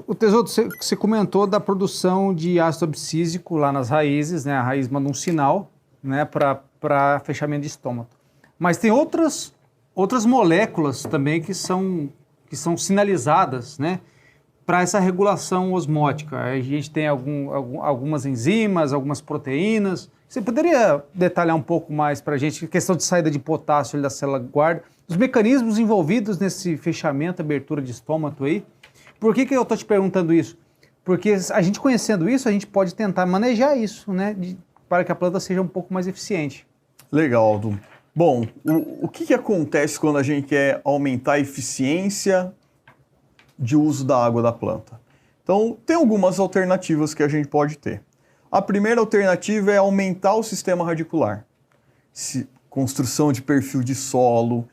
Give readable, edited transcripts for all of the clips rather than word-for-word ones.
O Tesouro, você comentou da produção de ácido abscísico lá nas raízes, né? A raiz manda um sinal, né, para fechamento de estômago. Mas tem outras moléculas também que são sinalizadas, né, para essa regulação osmótica. A gente tem algumas enzimas, algumas proteínas. Você poderia detalhar um pouco mais para a gente a questão de saída de potássio da célula guarda, os mecanismos envolvidos nesse fechamento, abertura de estômago aí? Por que eu estou te perguntando isso? Porque a gente conhecendo isso, a gente pode tentar manejar isso, né, para que a planta seja um pouco mais eficiente. Legal, Aldo. Bom, o que acontece quando a gente quer aumentar a eficiência de uso da água da planta? Então, tem algumas alternativas que a gente pode ter. A primeira alternativa é aumentar o sistema radicular. Construção de perfil de solo,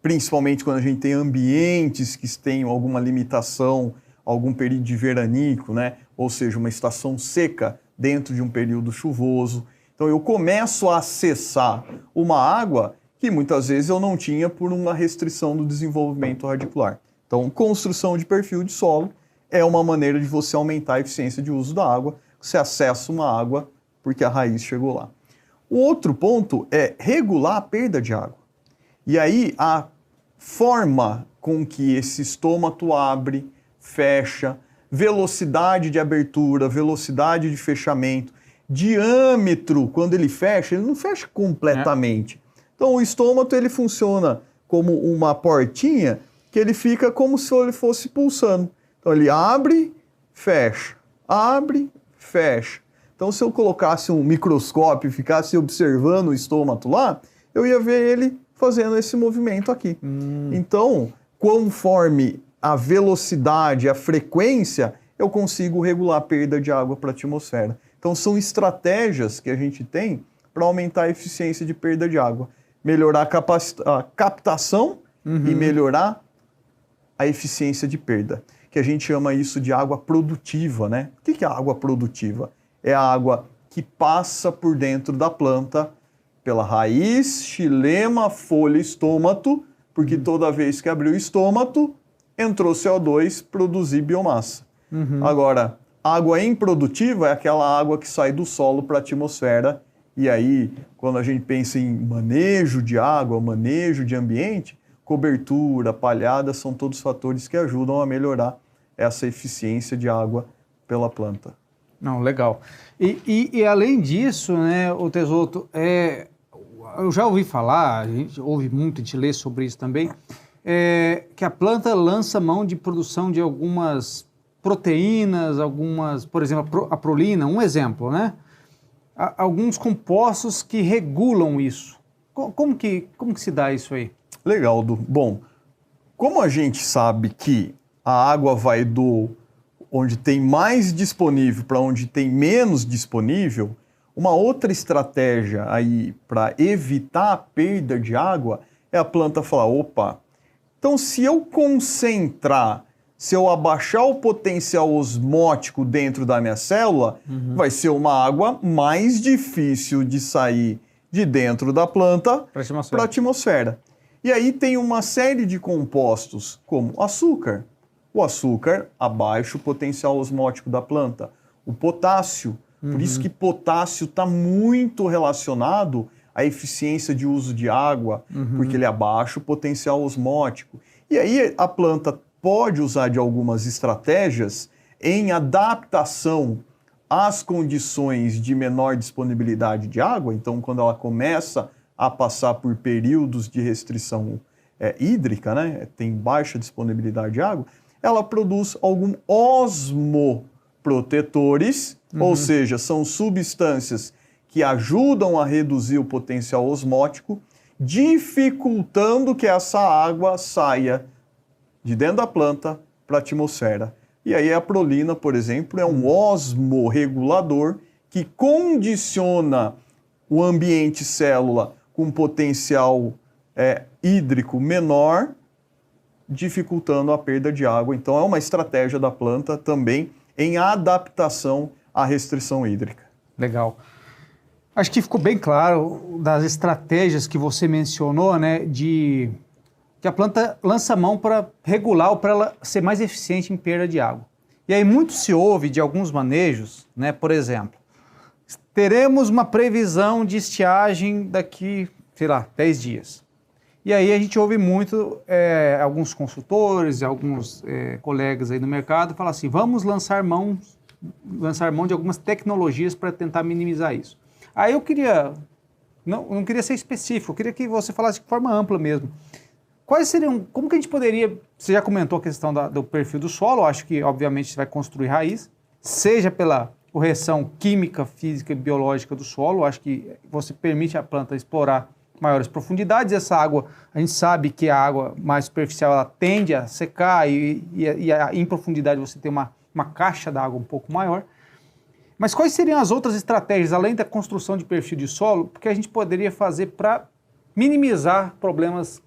principalmente quando a gente tem ambientes que tenham alguma limitação, algum período de veranico, né? Ou seja, uma estação seca dentro de um período chuvoso. Então eu começo a acessar uma água que muitas vezes eu não tinha por uma restrição do desenvolvimento radicular. Então, construção de perfil de solo é uma maneira de você aumentar a eficiência de uso da água. Você acessa uma água porque a raiz chegou lá. O outro ponto é regular a perda de água. E aí a forma com que esse estômago abre, fecha, velocidade de abertura, velocidade de fechamento, diâmetro, quando ele fecha, ele não fecha completamente. Então o estômago ele funciona como uma portinha que ele fica como se ele fosse pulsando. Então ele abre, fecha, abre, fecha. Então se eu colocasse um microscópio e ficasse observando o estômago lá, eu ia ver ele fazendo esse movimento aqui. Então, conforme a velocidade, a frequência, eu consigo regular a perda de água para a atmosfera. Então, são estratégias que a gente tem para aumentar a eficiência de perda de água. Melhorar a captação e melhorar a eficiência de perda, que a gente chama isso de água produtiva, né? O que é a água produtiva? É a água que passa por dentro da planta, pela raiz, xilema, folha, estômago, porque toda vez que abriu o estômago, entrou CO2, produzir biomassa. Agora, água improdutiva é aquela água que sai do solo para a atmosfera, e aí, quando a gente pensa em manejo de água, manejo de ambiente, cobertura, palhada, são todos fatores que ajudam a melhorar essa eficiência de água pela planta. Não, legal. E além disso, né, o Tesouro, eu já ouvi falar, a gente ouve muito, a gente lê sobre isso também, que a planta lança mão de produção de algumas proteínas, por exemplo, a prolina, um exemplo, né? Alguns compostos que regulam isso. Como que se dá isso aí? Legal, Du. Bom, como a gente sabe que a água vai do onde tem mais disponível para onde tem menos disponível, uma outra estratégia aí para evitar a perda de água é a planta falar, opa, então se eu concentrar, se eu abaixar o potencial osmótico dentro da minha célula, vai ser uma água mais difícil de sair de dentro da planta para a atmosfera. E aí tem uma série de compostos, como açúcar. O açúcar abaixa o potencial osmótico da planta. O potássio, por isso que potássio está muito relacionado à eficiência de uso de água, porque ele abaixa o potencial osmótico. E aí a planta pode usar de algumas estratégias em adaptação às condições de menor disponibilidade de água. Então, quando ela começa a passar por períodos de restrição hídrica, né, tem baixa disponibilidade de água, ela produz alguns osmoprotetores, ou seja, são substâncias que ajudam a reduzir o potencial osmótico, dificultando que essa água saia de dentro da planta para a atmosfera. E aí a prolina, por exemplo, é um osmorregulador que condiciona o ambiente célula com potencial hídrico menor, dificultando a perda de água. Então é uma estratégia da planta também em adaptação à restrição hídrica. Legal. Acho que ficou bem claro das estratégias que você mencionou, né, de que a planta lança mão para regular ou para ela ser mais eficiente em perda de água. E aí muito se ouve de alguns manejos, né? Por exemplo, teremos uma previsão de estiagem daqui, sei lá, 10 dias. E aí a gente ouve muito alguns consultores, alguns colegas aí no mercado falar assim, vamos lançar mão de algumas tecnologias para tentar minimizar isso. Aí eu queria, não queria ser específico, eu queria que você falasse de forma ampla mesmo. Quais seriam, como que a gente poderia, você já comentou a questão do perfil do solo, acho que obviamente você vai construir raiz, seja pela correção química, física e biológica do solo, acho que você permite à planta explorar maiores profundidades, essa água, a gente sabe que a água mais superficial ela tende a secar e em profundidade você tem uma caixa d'água um pouco maior. Mas quais seriam as outras estratégias, além da construção de perfil de solo, que a gente poderia fazer para minimizar problemas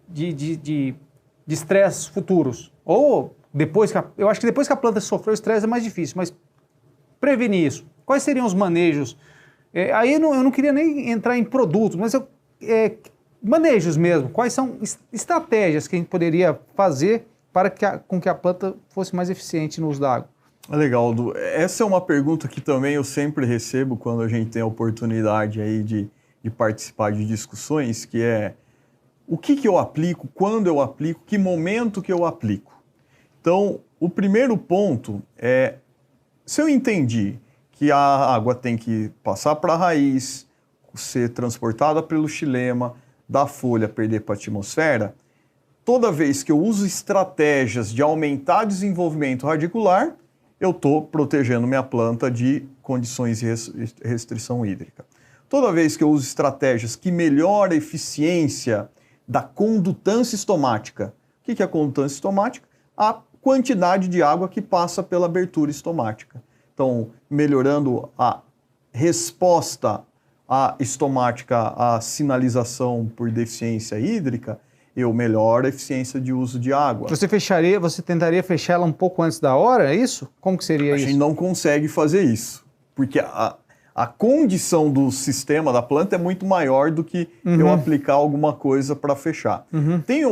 de estresse futuros? Ou depois eu acho que depois que a planta sofreu estresse é mais difícil, mas prevenir isso. Quais seriam os manejos? Aí eu não queria nem entrar em produtos, mas manejos mesmo. Quais são estratégias que a gente poderia fazer para com que a planta fosse mais eficiente no uso da água? Legal, Du. Essa é uma pergunta que também eu sempre recebo quando a gente tem a oportunidade aí de participar de discussões, que é o que eu aplico, quando eu aplico, que momento que eu aplico. Então, o primeiro ponto é, se eu entendi que a água tem que passar para a raiz, ser transportada pelo xilema, da folha perder para a atmosfera, toda vez que eu uso estratégias de aumentar desenvolvimento radicular, eu estou protegendo minha planta de condições de restrição hídrica. Toda vez que eu uso estratégias que melhoram a eficiência da condutância estomática. O que é a condutância estomática? A quantidade de água que passa pela abertura estomática. Então, melhorando a resposta estomática à sinalização por deficiência hídrica, eu melhoro a eficiência de uso de água. Você tentaria fechar ela um pouco antes da hora, é isso? Como que seria isso? A gente não consegue fazer isso, porque a condição do sistema da planta é muito maior do que eu aplicar alguma coisa para fechar. Tem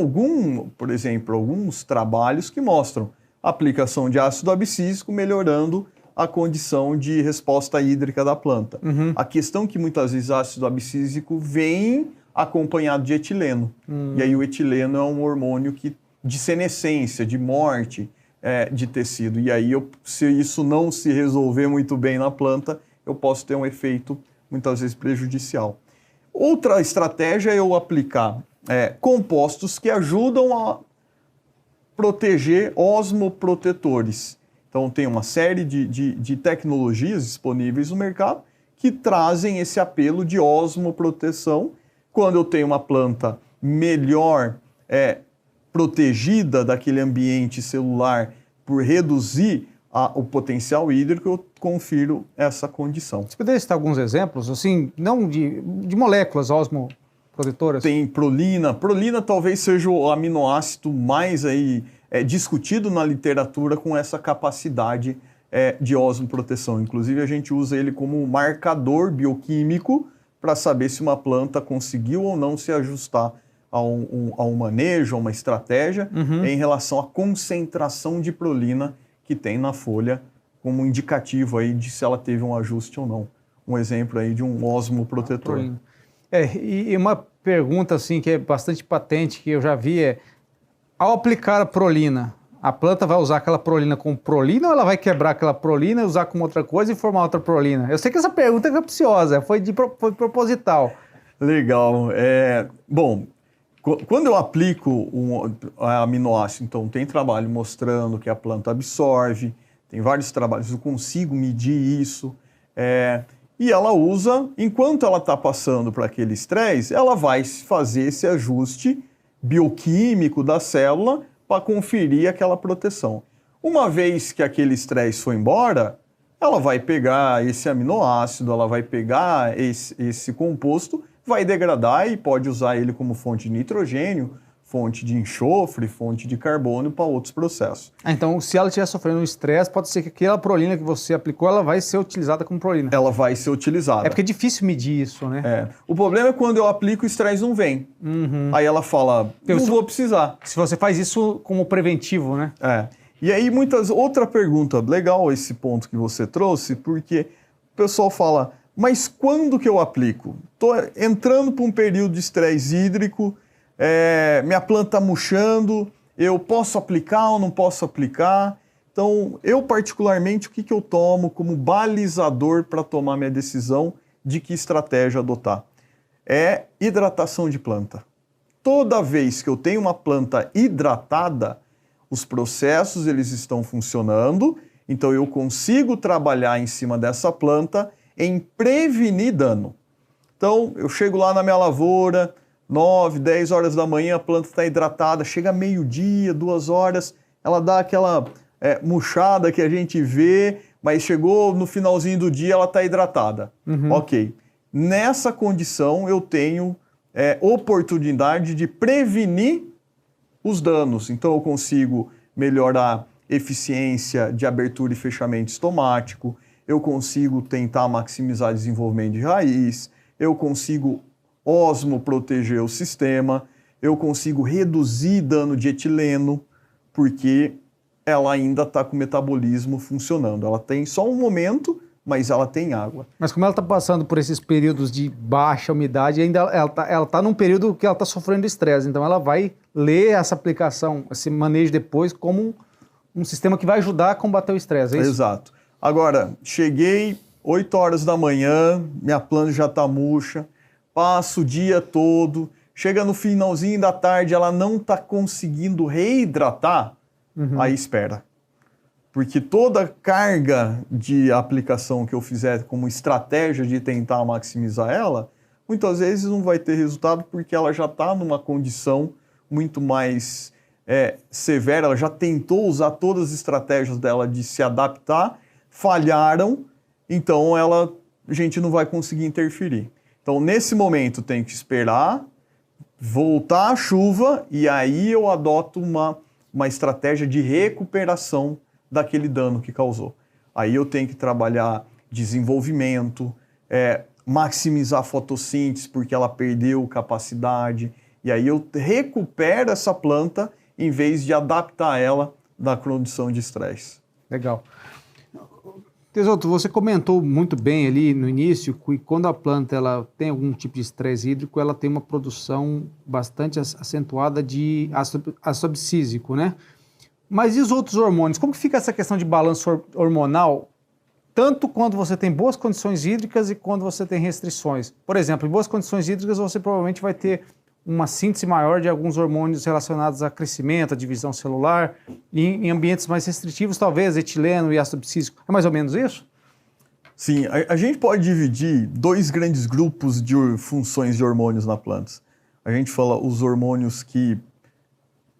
por exemplo, alguns trabalhos que mostram a aplicação de ácido abscísico melhorando a condição de resposta hídrica da planta. A questão é que muitas vezes ácido abscísico vem acompanhado de etileno. E aí o etileno é um hormônio de senescência, de morte de tecido. E aí, se isso não se resolver muito bem na planta, eu posso ter um efeito muitas vezes prejudicial. Outra estratégia é eu aplicar compostos que ajudam a proteger osmoprotetores. Então, tem uma série de tecnologias disponíveis no mercado que trazem esse apelo de osmoproteção. Quando eu tenho uma planta melhor protegida daquele ambiente celular por reduzir o potencial hídrico, eu confiro essa condição. Você poderia citar alguns exemplos, assim, não de moléculas osmoprotetoras? Tem prolina. Prolina talvez seja o aminoácido mais discutido na literatura com essa capacidade de osmoproteção. Inclusive, a gente usa ele como marcador bioquímico para saber se uma planta conseguiu ou não se ajustar a um manejo, a uma estratégia, em relação à concentração de prolina que tem na folha, como indicativo aí de se ela teve um ajuste ou não. Um exemplo aí de um osmoprotetor. E uma pergunta assim que é bastante patente, que eu já vi ao aplicar a prolina, a planta vai usar aquela prolina com prolina ou ela vai quebrar aquela prolina, usar com outra coisa e formar outra prolina? Eu sei que essa pergunta é capciosa, foi proposital. Legal. Bom, quando eu aplico um aminoácido, então tem trabalho mostrando que a planta absorve, tem vários trabalhos, eu consigo medir isso, e ela usa, enquanto ela está passando para aquele estresse, ela vai fazer esse ajuste bioquímico da célula para conferir aquela proteção. Uma vez que aquele estresse foi embora, ela vai pegar esse aminoácido, ela vai pegar esse composto, vai degradar e pode usar ele como fonte de nitrogênio, fonte de enxofre, fonte de carbono para outros processos. Então, se ela estiver sofrendo um estresse, pode ser que aquela prolina que você aplicou, ela vai ser utilizada como prolina. Ela vai ser utilizada. É porque é difícil medir isso, né? O problema é quando eu aplico, o estresse não vem. Aí ela fala, não vou precisar. Se você faz isso como preventivo, né? E aí, outra pergunta, legal esse ponto que você trouxe, porque o pessoal fala, mas quando que eu aplico? Estou entrando para um período de estresse hídrico, minha planta está murchando, eu posso aplicar ou não posso aplicar? Então, eu particularmente, o que eu tomo como balizador para tomar minha decisão de que estratégia adotar? É hidratação de planta. Toda vez que eu tenho uma planta hidratada, os processos eles estão funcionando, então eu consigo trabalhar em cima dessa planta em prevenir dano. Então, eu chego lá na minha lavoura, 9, 10 horas da manhã, a planta está hidratada, chega meio-dia, 2 horas, ela dá aquela murchada que a gente vê, mas chegou no finalzinho do dia, ela está hidratada. Ok. Nessa condição, eu tenho oportunidade de prevenir os danos. Então, eu consigo melhorar eficiência de abertura e fechamento estomático, eu consigo tentar maximizar desenvolvimento de raiz, eu consigo osmoproteger o sistema, eu consigo reduzir dano de etileno, porque ela ainda está com o metabolismo funcionando. Ela tem só um momento, mas ela tem água. Mas como ela está passando por esses períodos de baixa umidade, ainda ela tá num período que ela está sofrendo estresse, então ela vai ler essa aplicação, esse manejo depois como um sistema que vai ajudar a combater o estresse, é isso? Exato. Agora, cheguei 8 horas da manhã, minha planta já está murcha, passo o dia todo, chega no finalzinho da tarde, ela não está conseguindo reidratar, aí espera. Porque toda carga de aplicação que eu fizer como estratégia de tentar maximizar ela, muitas vezes não vai ter resultado porque ela já está numa condição muito mais severa, ela já tentou usar todas as estratégias dela de se adaptar, falharam, então a gente não vai conseguir interferir. Então, nesse momento, tem que esperar, voltar a chuva, e aí eu adoto uma estratégia de recuperação daquele dano que causou. Aí eu tenho que trabalhar desenvolvimento, maximizar a fotossíntese, porque ela perdeu capacidade, e aí eu recupero essa planta em vez de adaptar ela na condição de estresse. Legal. Tesoto, você comentou muito bem ali no início que quando a planta ela tem algum tipo de estresse hídrico, ela tem uma produção bastante acentuada de ácido abscísico, né? Mas e os outros hormônios? Como que fica essa questão de balanço hormonal, tanto quando você tem boas condições hídricas e quando você tem restrições? Por exemplo, em boas condições hídricas você provavelmente vai ter uma síntese maior de alguns hormônios relacionados a crescimento, a divisão celular, e em ambientes mais restritivos, talvez etileno e ácido abscísico. É mais ou menos isso? Sim, a gente pode dividir 2 grandes grupos de funções de hormônios na planta. A gente fala os hormônios que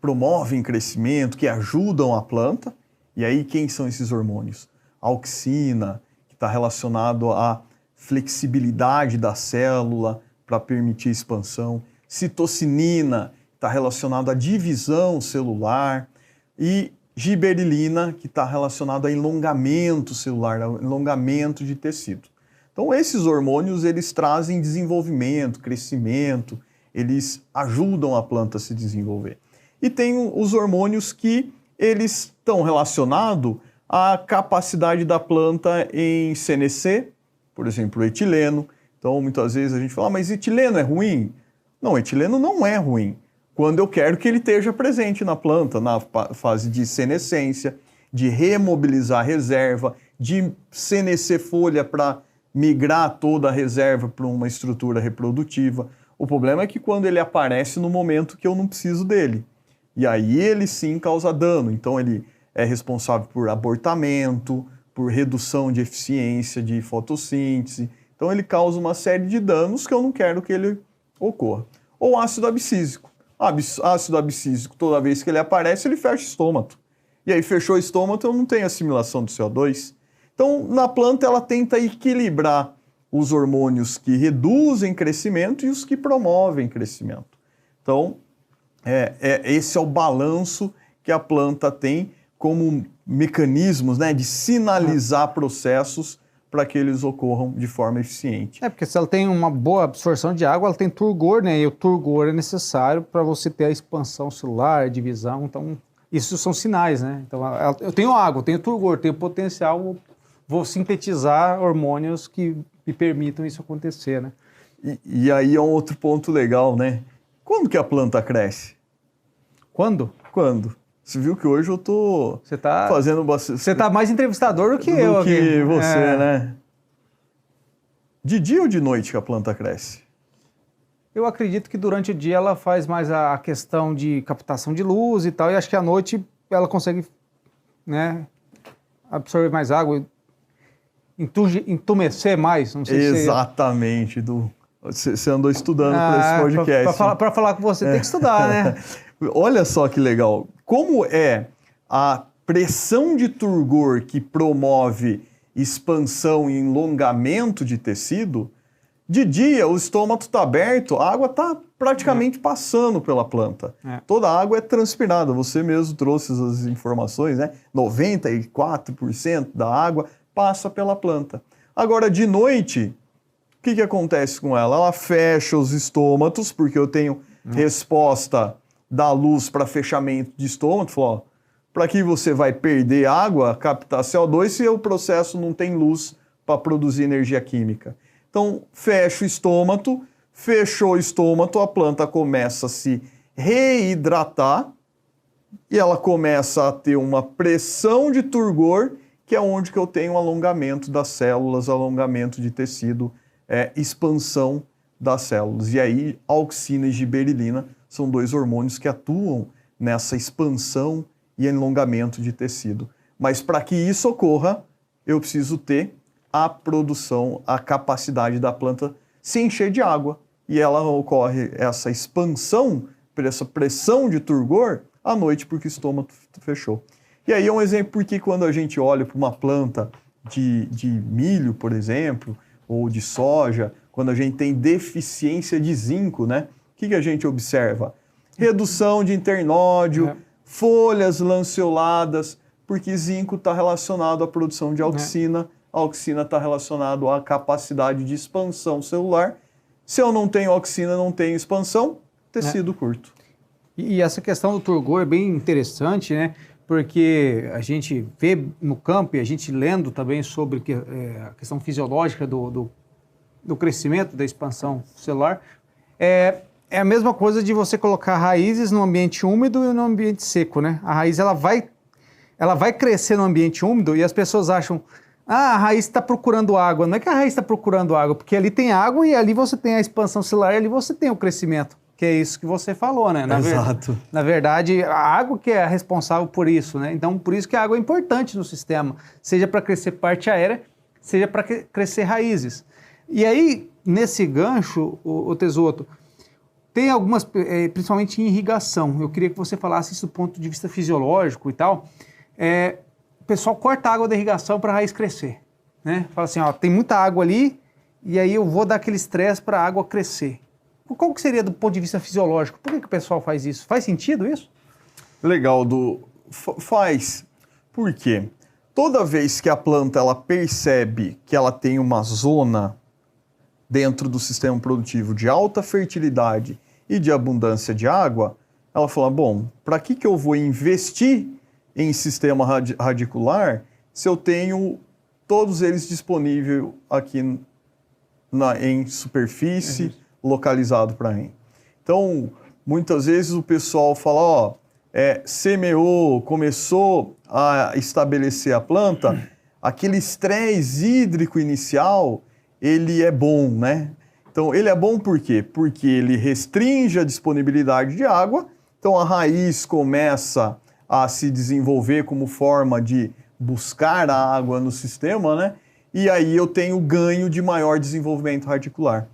promovem crescimento, que ajudam a planta. E aí, quem são esses hormônios? A auxina, que está relacionado à flexibilidade da célula para permitir expansão. Citocinina, está relacionado à divisão celular. E giberilina, que está relacionado a alongamento celular, alongamento de tecido. Então, esses hormônios, eles trazem desenvolvimento, crescimento, eles ajudam a planta a se desenvolver. E tem os hormônios que eles estão relacionados à capacidade da planta em senescer, por exemplo, o etileno. Então, muitas vezes a gente fala, mas etileno é ruim? Não, etileno não é ruim. Quando eu quero que ele esteja presente na planta, na fase de senescência, de remobilizar a reserva, de senescer folha para migrar toda a reserva para uma estrutura reprodutiva. O problema é que quando ele aparece no momento que eu não preciso dele. E aí ele sim causa dano. Então ele é responsável por abortamento, por redução de eficiência de fotossíntese. Então ele causa uma série de danos que eu não quero que ele ocorra. Ou ácido abscísico. Ácido abscísico, toda vez que ele aparece, ele fecha o estômago. E aí fechou o estômago, eu não tenho assimilação do CO2. Então, na planta, ela tenta equilibrar os hormônios que reduzem crescimento e os que promovem crescimento. Então, Esse é o balanço que a planta tem como mecanismos, né, de sinalizar processos para que eles ocorram de forma eficiente. Porque se ela tem uma boa absorção de água, ela tem turgor, né? E o turgor é necessário para você ter a expansão celular, a divisão. Então, isso são sinais, né? Então, eu tenho água, eu tenho turgor, tenho potencial, vou sintetizar hormônios que me permitam isso acontecer, né? E aí é um outro ponto legal, né? Quando que a planta cresce? Quando? Quando? Você viu que hoje eu tô fazendo bastante... Você tá mais entrevistador do que eu aqui. Do que você, né? De dia ou de noite que a planta cresce? Eu acredito que durante o dia ela faz mais a questão de captação de luz e tal, e acho que à noite ela consegue, né, absorver mais água, entumecer mais, não sei se... Exatamente, você andou estudando para esse podcast. Para falar com você tem que estudar, né? Olha só que legal. Como é a pressão de turgor que promove expansão e alongamento de tecido, de dia o estômago está aberto, a água está praticamente passando pela planta. Toda a água é transpirada, você mesmo trouxe as informações, né? 94% da água passa pela planta. Agora, de noite, o que acontece com ela? Ela fecha os estômatos, porque eu tenho resposta da luz para fechamento de estômago. Falou, para que você vai perder água, captar CO2, se o processo não tem luz para produzir energia química. Então, fecha o estômago, fechou o estômago, a planta começa a se reidratar e ela começa a ter uma pressão de turgor, que é onde que eu tenho alongamento das células, alongamento de tecido, expansão das células. E aí, auxina e giberelina são dois hormônios que atuam nessa expansão e alongamento de tecido. Mas para que isso ocorra, eu preciso ter a produção, a capacidade da planta se encher de água. E ela ocorre, essa expansão, essa pressão de turgor, à noite, porque o estômago fechou. E aí é um exemplo porque quando a gente olha para uma planta de milho, por exemplo, ou de soja, quando a gente tem deficiência de zinco, né? O que a gente observa? Redução de internódio, folhas lanceoladas, porque zinco está relacionado à produção de auxina, a auxina está relacionado à capacidade de expansão celular. Se eu não tenho auxina, não tenho expansão, tecido curto. E essa questão do turgor é bem interessante, né? Porque a gente vê no campo e a gente lendo também sobre a questão fisiológica do crescimento, da expansão celular, é a mesma coisa de você colocar raízes no ambiente úmido e no ambiente seco, né? A raiz ela vai crescer no ambiente úmido e as pessoas acham, a raiz está procurando água. Não é que a raiz está procurando água, porque ali tem água e ali você tem a expansão celular e ali você tem o crescimento, que é isso que você falou, né? Exato. Na verdade, a água que é responsável por isso, né? Então, por isso que a água é importante no sistema, seja para crescer parte aérea, seja para crescer raízes. E aí, nesse gancho, o Tesoto, tem algumas, principalmente em irrigação, eu queria que você falasse isso do ponto de vista fisiológico e tal. O pessoal corta a água da irrigação para a raiz crescer, né? Fala assim, ó, tem muita água ali e aí eu vou dar aquele estresse para a água crescer. Qual que seria do ponto de vista fisiológico? Por que o pessoal faz isso? Faz sentido isso? Legal, faz. Por quê? Toda vez que a planta ela percebe que ela tem uma zona dentro do sistema produtivo de alta fertilidade e de abundância de água, ela fala, bom, para que eu vou investir em sistema radicular se eu tenho todos eles disponíveis aqui em superfície, localizado para mim? Então, muitas vezes o pessoal fala, ó, semeou, começou a estabelecer a planta, aquele estresse hídrico inicial, ele é bom, né? Então, ele é bom por quê? Porque ele restringe a disponibilidade de água, então a raiz começa a se desenvolver como forma de buscar a água no sistema, né? E aí eu tenho ganho de maior desenvolvimento radicular.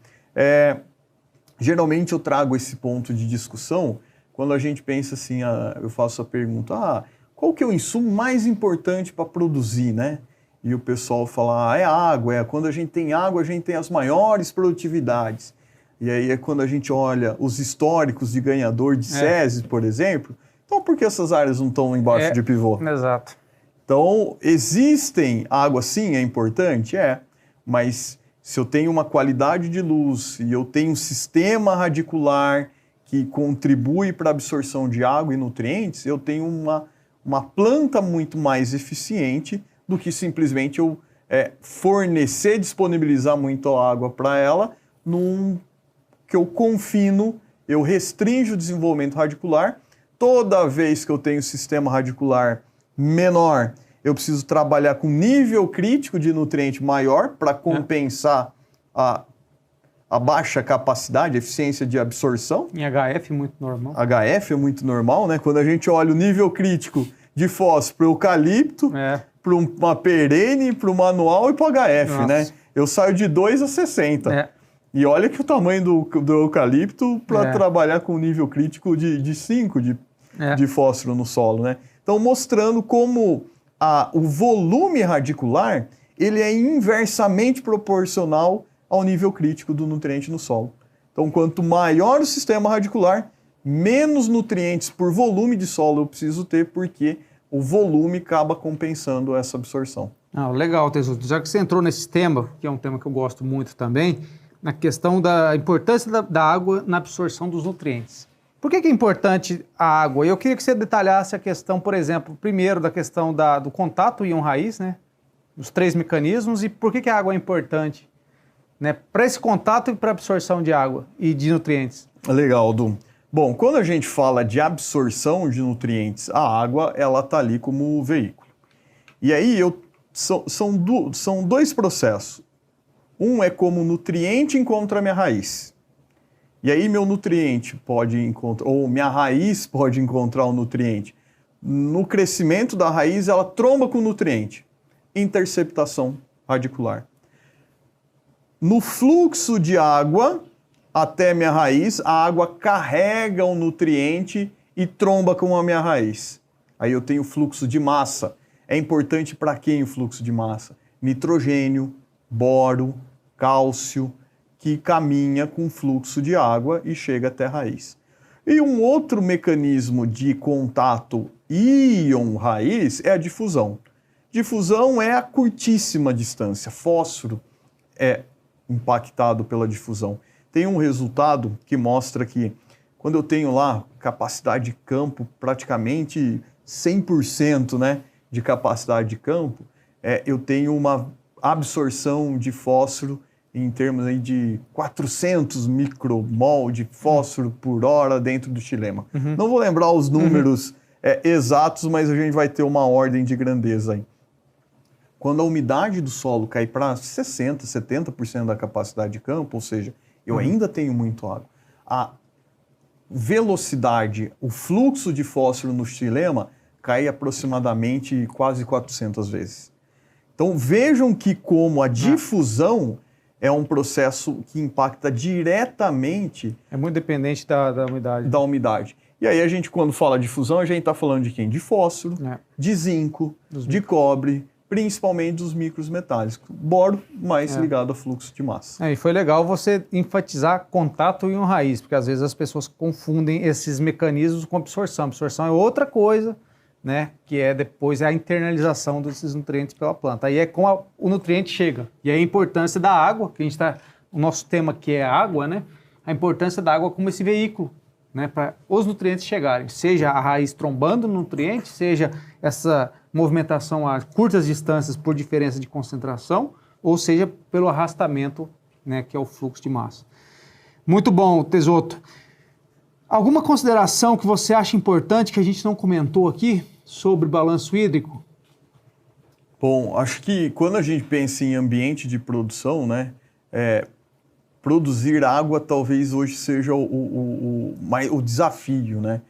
Geralmente eu trago esse ponto de discussão quando a gente pensa assim, eu faço a pergunta, qual que é o insumo mais importante para produzir, né? E o pessoal fala, é água, quando a gente tem água, a gente tem as maiores produtividades. E aí é quando a gente olha os históricos de ganhador de SESI, por exemplo. Então, por que essas áreas não estão embaixo de pivô? Exato. Então, existem água, sim, é importante? Mas se eu tenho uma qualidade de luz e eu tenho um sistema radicular que contribui para a absorção de água e nutrientes, eu tenho uma planta muito mais eficiente do que simplesmente eu fornecer, disponibilizar muito água para ela, num que eu confino, eu restringo o desenvolvimento radicular. Toda vez que eu tenho sistema radicular menor, eu preciso trabalhar com nível crítico de nutriente maior para compensar a baixa capacidade, a eficiência de absorção. Em HF muito normal. HF é muito normal, né? Quando a gente olha o nível crítico de fósforo para o eucalipto, para uma perene, para o manual e para o HF, né? Eu saio de 2 a 60. E olha que o tamanho do eucalipto para trabalhar com nível crítico de 5 de fósforo no solo, né? Então, mostrando como o volume radicular ele é inversamente proporcional ao nível crítico do nutriente no solo. Então, quanto maior o sistema radicular, menos nutrientes por volume de solo eu preciso ter, porque o volume acaba compensando essa absorção. Legal, Tesouro. Já que você entrou nesse tema, que é um tema que eu gosto muito também, na questão da importância da água na absorção dos nutrientes. Por que é importante a água? Eu queria que você detalhasse a questão, por exemplo, primeiro da questão do contato íon-raiz, né? Os 3 mecanismos, e por que a água é importante, né? Para esse contato e para a absorção de água e de nutrientes. Legal, Du. Bom, quando a gente fala de absorção de nutrientes, a água ela está ali como veículo. E aí são 2 processos. Um é como o nutriente encontra a minha raiz. E aí meu nutriente pode encontrar, ou minha raiz pode encontrar o nutriente. No crescimento da raiz, ela tromba com o nutriente. Interceptação radicular. No fluxo de água até minha raiz, a água carrega o nutriente e tromba com a minha raiz. Aí eu tenho fluxo de massa. É importante para quem o fluxo de massa? Nitrogênio, boro, cálcio, que caminha com fluxo de água e chega até a raiz. E um outro mecanismo de contato íon-raiz é a difusão. Difusão é a curtíssima distância. Fósforo é impactado pela difusão. Tem um resultado que mostra que quando eu tenho lá capacidade de campo, praticamente 100%, né, de capacidade de campo, eu tenho uma absorção de fósforo em termos aí de 400 micromol de fósforo por hora dentro do xilema. Não vou lembrar os números exatos, mas a gente vai ter uma ordem de grandeza aí. Quando a umidade do solo cai para 60%, 70% da capacidade de campo, ou seja, eu ainda tenho muito água, a velocidade, o fluxo de fósforo no xilema cai aproximadamente quase 400 vezes. Então vejam que como a difusão é um processo que impacta diretamente... É muito dependente da umidade. Da umidade. E aí a gente, quando fala de fusão, a gente está falando de quem? De fósforo, de zinco, de cobre, principalmente dos micros metálicos. Boro mais ligado a fluxo de massa. E foi legal você enfatizar contato íon-raiz, porque às vezes as pessoas confundem esses mecanismos com absorção. Absorção é outra coisa, né, que depois a internalização desses nutrientes pela planta. Aí é como o nutriente chega. E aí a importância da água, que a gente está... O nosso tema que é a água, né? A importância da água como esse veículo, né, para os nutrientes chegarem. Seja a raiz trombando no nutriente, seja essa movimentação a curtas distâncias por diferença de concentração, ou seja, pelo arrastamento, né, que é o fluxo de massa. Muito bom, Tesoto. Alguma consideração que você acha importante que a gente não comentou aqui sobre balanço hídrico? Bom, acho que quando a gente pensa em ambiente de produção, né, produzir água talvez hoje seja o desafio, né?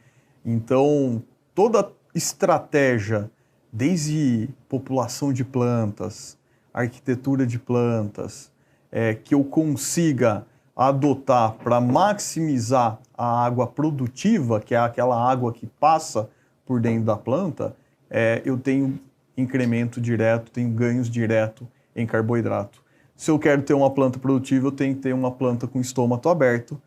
Então, toda estratégia, desde população de plantas, arquitetura de plantas, que eu consiga adotar para maximizar a água produtiva, que é aquela água que passa por dentro da planta, eu tenho incremento direto, tenho ganhos direto em carboidrato. Se eu quero ter uma planta produtiva, eu tenho que ter uma planta com estômato aberto.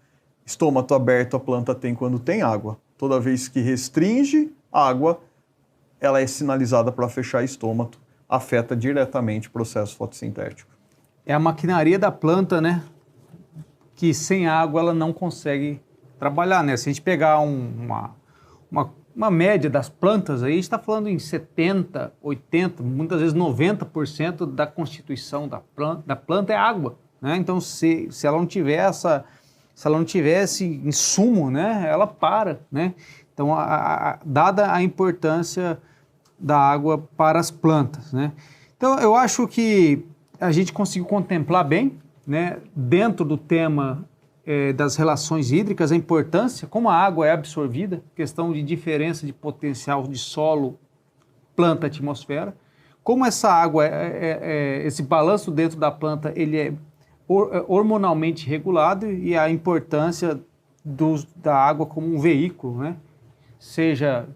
Estômato aberto a planta tem quando tem água. Toda vez que restringe água, ela é sinalizada para fechar estômato, afeta diretamente o processo fotossintético. É a maquinaria da planta, né? Que sem água ela não consegue trabalhar, né? Se a gente pegar uma média das plantas aí, a gente está falando em 70, 80, muitas vezes 90% da constituição da planta é água, né? Então, se ela não tiver esse insumo, né? Ela para, né? Então, dada a importância da água para as plantas, né? Então, eu acho que a gente conseguiu contemplar bem, né, dentro do tema das relações hídricas, a importância, como a água é absorvida, questão de diferença de potencial de solo, planta, atmosfera, como essa água, esse balanço dentro da planta, ele é hormonalmente regulado e a importância da água como um veículo, né, seja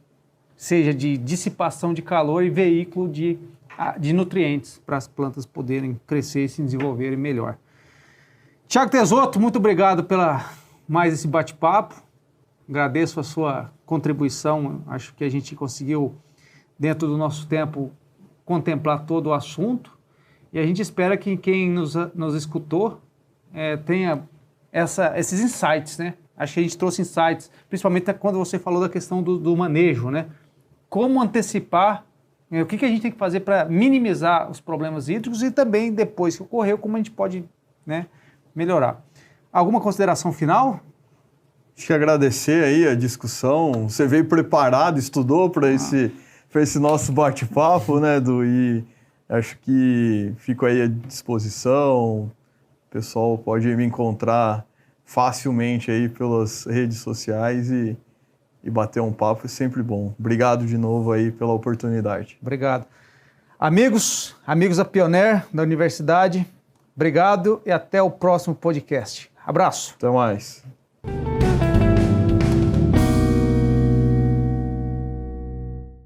de dissipação de calor e veículo de nutrientes para as plantas poderem crescer e se desenvolverem melhor. Thiago Tesoto, muito obrigado pela mais esse bate-papo. Agradeço a sua contribuição. Acho que a gente conseguiu, dentro do nosso tempo, contemplar todo o assunto. E a gente espera que quem nos escutou tenha esses insights, né? Acho que a gente trouxe insights, principalmente quando você falou da questão do manejo, né? Como antecipar, o que a gente tem que fazer para minimizar os problemas hídricos e também, depois que ocorreu, como a gente pode, né, melhorar. Alguma consideração final? Acho que agradecer aí a discussão. Você veio preparado, estudou para esse nosso bate-papo, né, Edu? E acho que fico aí à disposição. O pessoal pode me encontrar facilmente aí pelas redes sociais e bater um papo é sempre bom. Obrigado de novo aí pela oportunidade. Obrigado. Amigos da Pioneer, da Universidade, obrigado e até o próximo podcast. Abraço. Até mais.